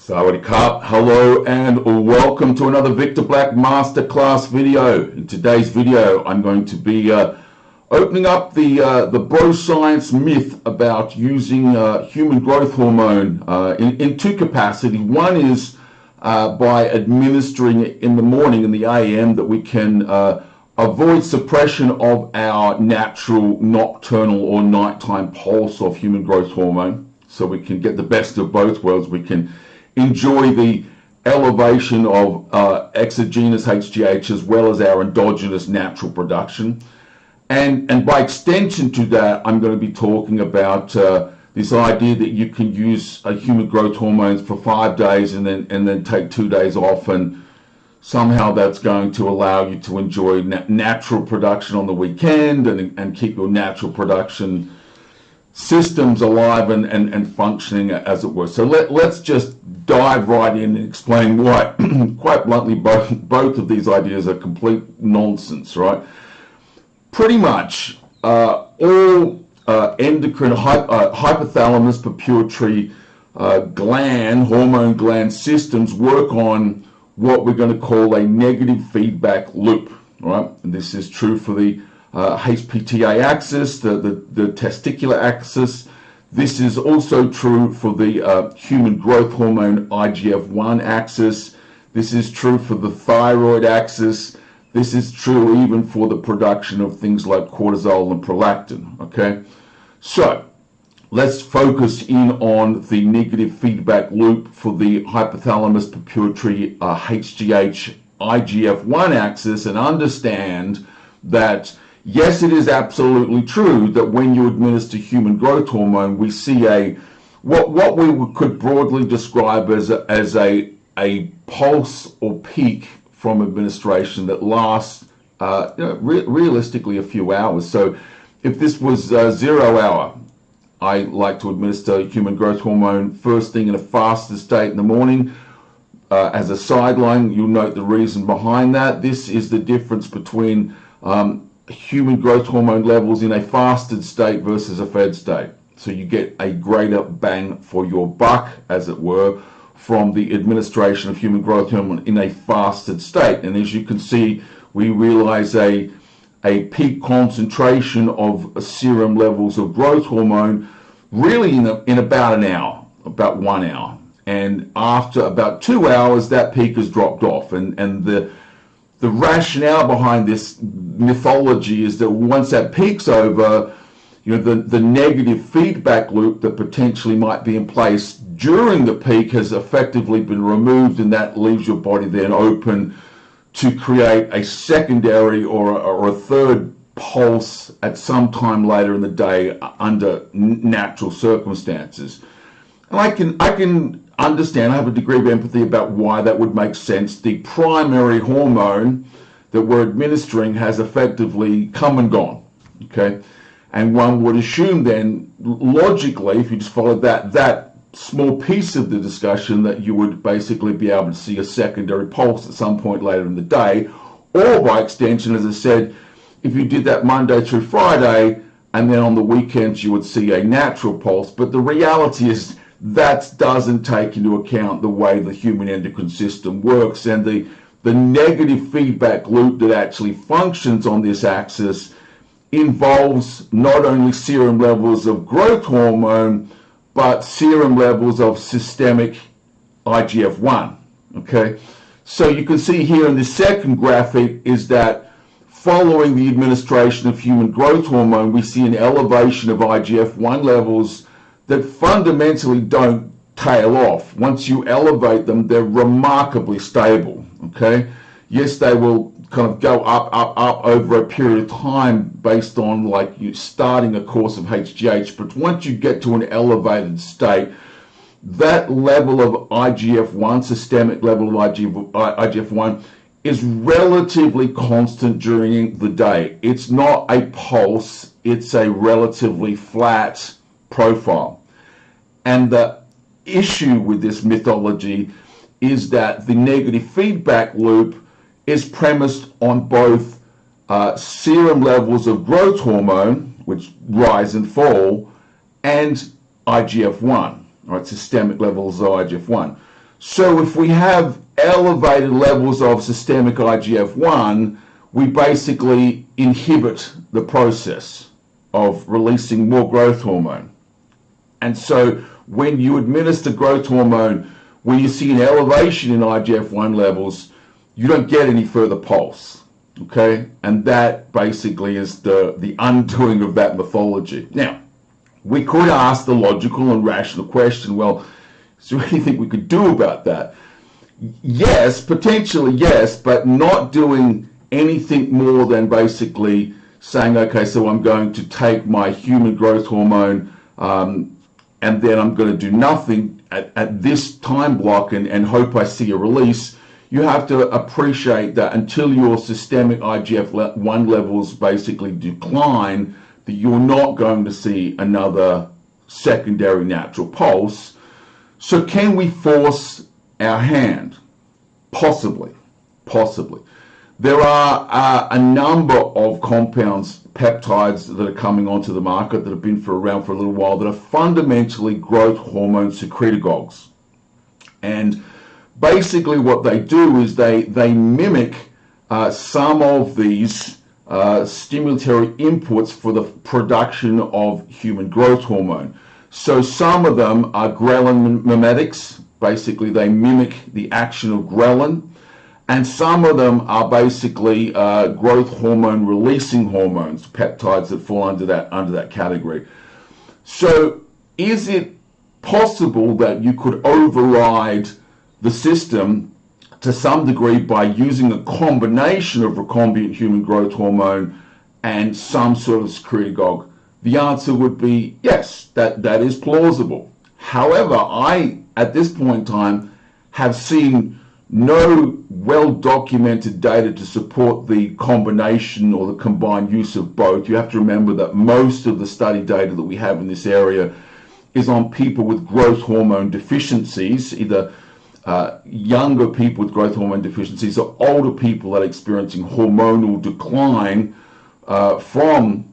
Sawadee Krap, hello and welcome to another Victor Black Masterclass video. In today's video, I'm going to be opening up the bro science myth about using human growth hormone in two capacities. One is by administering it in the morning in the AM, that we can avoid suppression of our natural nocturnal or nighttime pulse of human growth hormone, so we can get the best of both worlds. We can enjoy the elevation of exogenous HGH as well as our endogenous natural production. And by extension to that, I'm going to be talking about this idea that you can use human growth hormones for 5 days and then take 2 days off, and somehow that's going to allow you to enjoy natural production on the weekend and keep your natural production systems alive and functioning as it were. So let's just dive right in and explain why, quite bluntly, both of these ideas are complete nonsense, right? Pretty much all endocrine, hypothalamus, pituitary hormone gland systems work on what we're going to call a negative feedback loop, right? And this is true for the HPTA axis, the testicular axis. This is also true for the human growth hormone IGF-1 axis. This is true for the thyroid axis. This is true even for the production of things like cortisol and prolactin, okay? So let's focus in on the negative feedback loop for the hypothalamus, pituitary, HGH, IGF-1 axis, and understand that yes, it is absolutely true that when you administer human growth hormone, we see what we could broadly describe as a pulse or peak from administration that lasts realistically a few hours. So if this was 0 hour, I like to administer human growth hormone first thing in a fasted state in the morning. As a sideline, you'll note the reason behind that. This is the difference between human growth hormone levels in a fasted state versus a fed state. So you get a greater bang for your buck, as it were, from the administration of human growth hormone in a fasted state. And as you can see, we realize a peak concentration of serum levels of growth hormone really in about an hour, about 1 hour. And after about 2 hours, that peak has dropped off. And the rationale behind this mythology is that once that peak's over, the negative feedback loop that potentially might be in place during the peak has effectively been removed, and that leaves your body then open to create a secondary or a third pulse at some time later in the day under natural circumstances. And I can understand, I have a degree of empathy about why that would make sense. The primary hormone that we're administering has effectively come and gone, okay? And one would assume then, logically, if you just followed that small piece of the discussion, that you would basically be able to see a secondary pulse at some point later in the day, or by extension, as I said, if you did that Monday through Friday, and then on the weekends you would see a natural pulse. But the reality is that doesn't take into account the way the human endocrine system works, and the negative feedback loop that actually functions on this axis involves not only serum levels of growth hormone, but serum levels of systemic IGF-1, okay? So you can see here in the second graphic is that following the administration of human growth hormone, we see an elevation of IGF-1 levels that fundamentally don't tail off. Once you elevate them, they're remarkably stable, okay? Yes, they will kind of go up over a period of time based on like you starting a course of HGH, but once you get to an elevated state, that level of IGF-1, systemic level of IGF-1, is relatively constant during the day. It's not a pulse, it's a relatively flat profile. And the issue with this mythology is that the negative feedback loop is premised on both serum levels of growth hormone, which rise and fall, and IGF-1, right, systemic levels of IGF-1. So if we have elevated levels of systemic IGF-1, we basically inhibit the process of releasing more growth hormone. And so when you administer growth hormone, when you see an elevation in IGF-1 levels, you don't get any further pulse, okay? And that basically is the undoing of that mythology. Now, we could ask the logical and rational question, well, is there anything we could do about that? Yes, potentially yes, but not doing anything more than basically saying, okay, so I'm going to take my human growth hormone and then I'm going to do nothing at this time block and hope I see a release. You have to appreciate that until your systemic IGF-1 levels basically decline, that you're not going to see another secondary natural pulse. So can we force our hand? Possibly. There are a number of compounds, peptides that are coming onto the market that have been around for a little while that are fundamentally growth hormone secretagogues. And basically what they do is they mimic some of these stimulatory inputs for the production of human growth hormone. So some of them are ghrelin mimetics. Basically they mimic the action of ghrelin. And some of them are basically growth hormone releasing hormones, peptides that fall under that category. So is it possible that you could override the system to some degree by using a combination of recombinant human growth hormone and some sort of secretagogue? The answer would be yes, that is plausible. However, I, at this point in time, have seen no well-documented data to support the combination or the combined use of both. You have to remember that most of the study data that we have in this area is on people with growth hormone deficiencies, either younger people with growth hormone deficiencies or older people that are experiencing hormonal decline from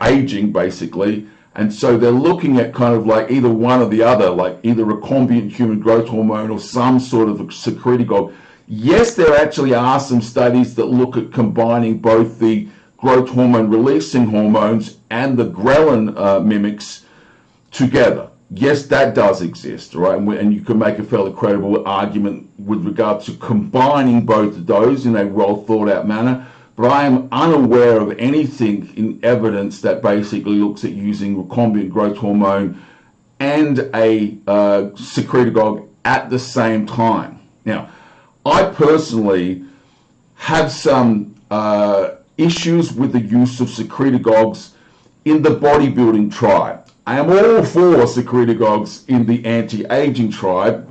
aging, basically. And so they're looking at kind of like either one or the other, like either recombinant human growth hormone or some sort of secretagogue. Yes, there actually are some studies that look at combining both the growth hormone releasing hormones and the ghrelin mimics together. Yes, that does exist, right? And you can make a fairly credible argument with regard to combining both of those in a well thought out manner. But I am unaware of anything in evidence that basically looks at using recombinant growth hormone and a secretagogue at the same time. Now, I personally have some issues with the use of secretagogues in the bodybuilding tribe. I am all for secretagogues in the anti-aging tribe,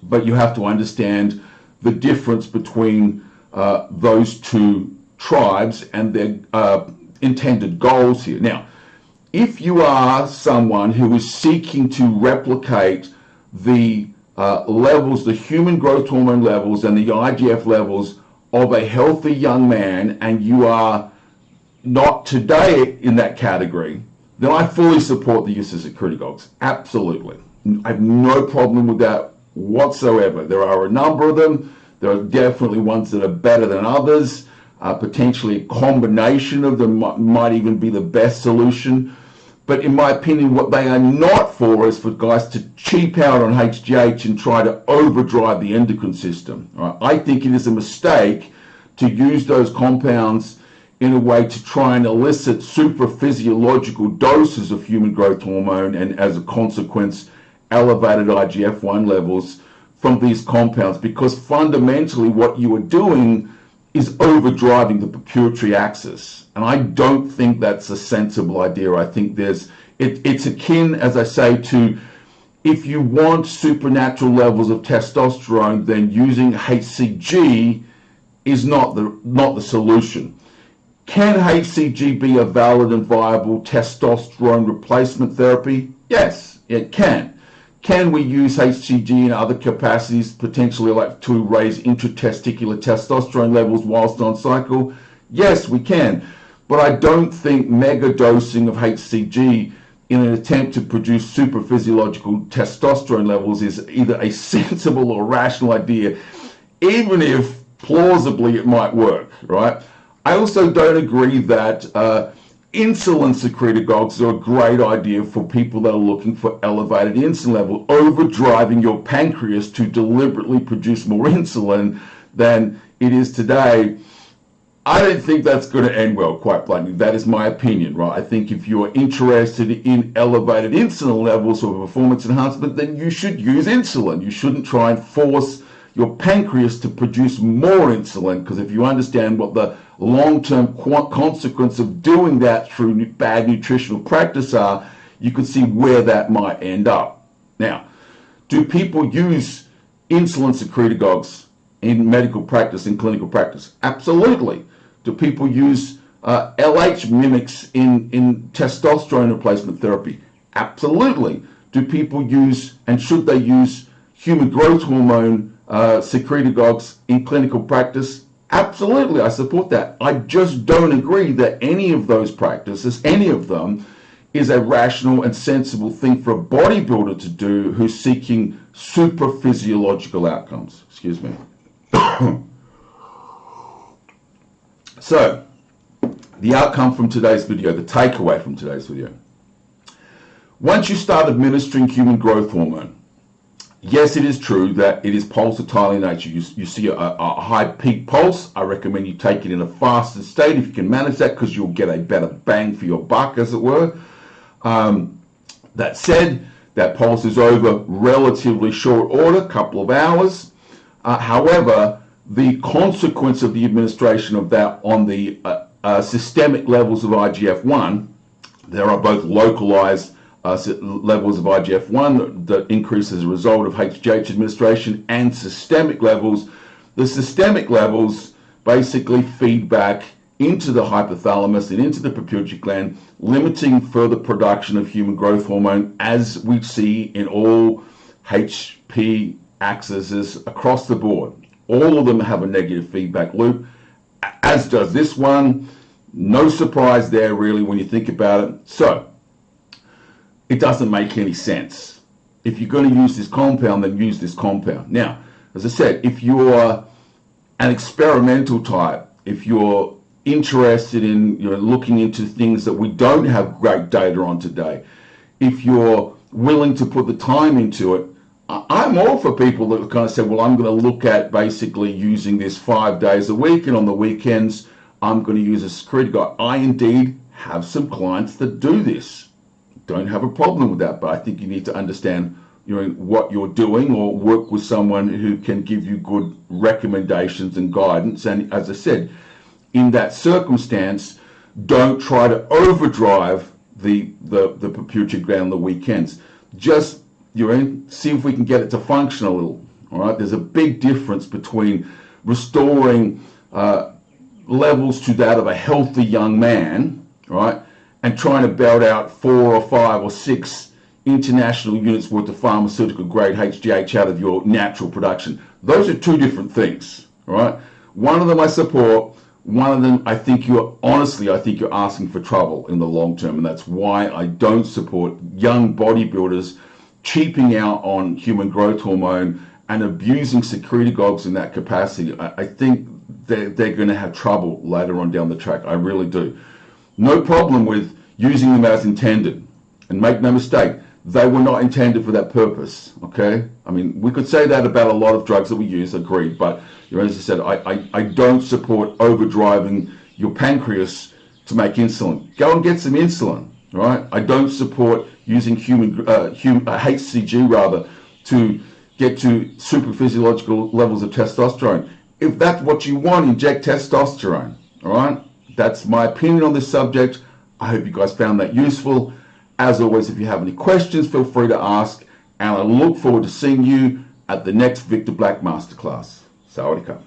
but you have to understand the difference between those two tribes and their intended goals here. Now, if you are someone who is seeking to replicate the levels, the human growth hormone levels and the IGF levels of a healthy young man, and you are not today in that category, then I fully support the use of secretagogues. Absolutely. I have no problem with that whatsoever. There are a number of them. There are definitely ones that are better than others. Potentially a combination of them might even be the best solution. But in my opinion, what they are not for is for guys to cheap out on HGH and try to overdrive the endocrine system. Right? I think it is a mistake to use those compounds in a way to try and elicit super physiological doses of human growth hormone and as a consequence elevated IGF-1 levels from these compounds, because fundamentally what you are doing is overdriving the pituitary axis. And I don't think that's a sensible idea. I think it's akin, as I say, to if you want supernatural levels of testosterone, then using HCG is not the solution. Can HCG be a valid and viable testosterone replacement therapy? Yes, it can. Can we use HCG in other capacities, potentially like to raise intratesticular testosterone levels whilst on cycle? Yes, we can. But I don't think mega dosing of HCG in an attempt to produce super physiological testosterone levels is either a sensible or rational idea, even if plausibly it might work, right? I also don't agree that insulin secretagogues are a great idea for people that are looking for elevated insulin level, overdriving your pancreas to deliberately produce more insulin than it is today. I don't think that's going to end well, quite bluntly. That is my opinion, right? I think if you're interested in elevated insulin levels or performance enhancement, then you should use insulin. You shouldn't try and force your pancreas to produce more insulin, because if you understand what the long-term consequence of doing that through bad nutritional practice are, you can see where that might end up. Now, do people use insulin secretagogues in medical practice, in clinical practice? Absolutely. Do people use LH mimics in testosterone replacement therapy? Absolutely. Do people use, and should they use, human growth hormone secretagogues in clinical practice? Absolutely, I support that. I just don't agree that any of those practices, any of them, is a rational and sensible thing for a bodybuilder to do who's seeking super physiological outcomes. Excuse me. So, the outcome from today's video, the takeaway from today's video. Once you start administering human growth hormone, yes, it is true that it is pulsatile in nature. You see a high peak pulse. I recommend you take it in a fasted state if you can manage that, because you'll get a better bang for your buck, as it were. That said, that pulse is over relatively short order, couple of hours. However, the consequence of the administration of that on the systemic levels of IGF-1, there are both localized levels of IGF-1 that increase as a result of HGH administration, and systemic levels. The systemic levels basically feed back into the hypothalamus and into the pituitary gland, limiting further production of human growth hormone, as we see in all HP axes across the board. All of them have a negative feedback loop, as does this one. No surprise there, really, when you think about it. So, it doesn't make any sense. If you're going to use this compound, then use this compound. Now, as I said, if you're an experimental type, if you're interested in looking into things that we don't have great data on today, if you're willing to put the time into it, I'm all for people that kind of say, well, I'm going to look at basically using this 5 days a week, and on the weekends, I'm going to use a secretagogue. I indeed have some clients that do this. Don't have a problem with that, but I think you need to understand what you're doing, or work with someone who can give you good recommendations and guidance. And as I said, in that circumstance, don't try to overdrive the pituitary gland on the weekends. Just see if we can get it to function a little. All right, there's a big difference between restoring levels to that of a healthy young man, right, and trying to belt out 4 or 5 or 6 international units worth of pharmaceutical grade HGH out of your natural production. Those are two different things, right? One of them I support, one of them I think you're asking for trouble in the long term, and that's why I don't support young bodybuilders cheaping out on human growth hormone and abusing secretagogues in that capacity. I think they're going to have trouble later on down the track. I really do. No problem with using them as intended. And make no mistake, they were not intended for that purpose, okay? I mean, we could say that about a lot of drugs that we use, agreed, but as I said, I don't support overdriving your pancreas to make insulin. Go and get some insulin, right? I don't support using HCG rather to get to super physiological levels of testosterone. If that's what you want, inject testosterone, all right? That's my opinion on this subject. I hope you guys found that useful. As always, if you have any questions, feel free to ask, and I look forward to seeing you at the next Victor Black Masterclass. Sawadee ka.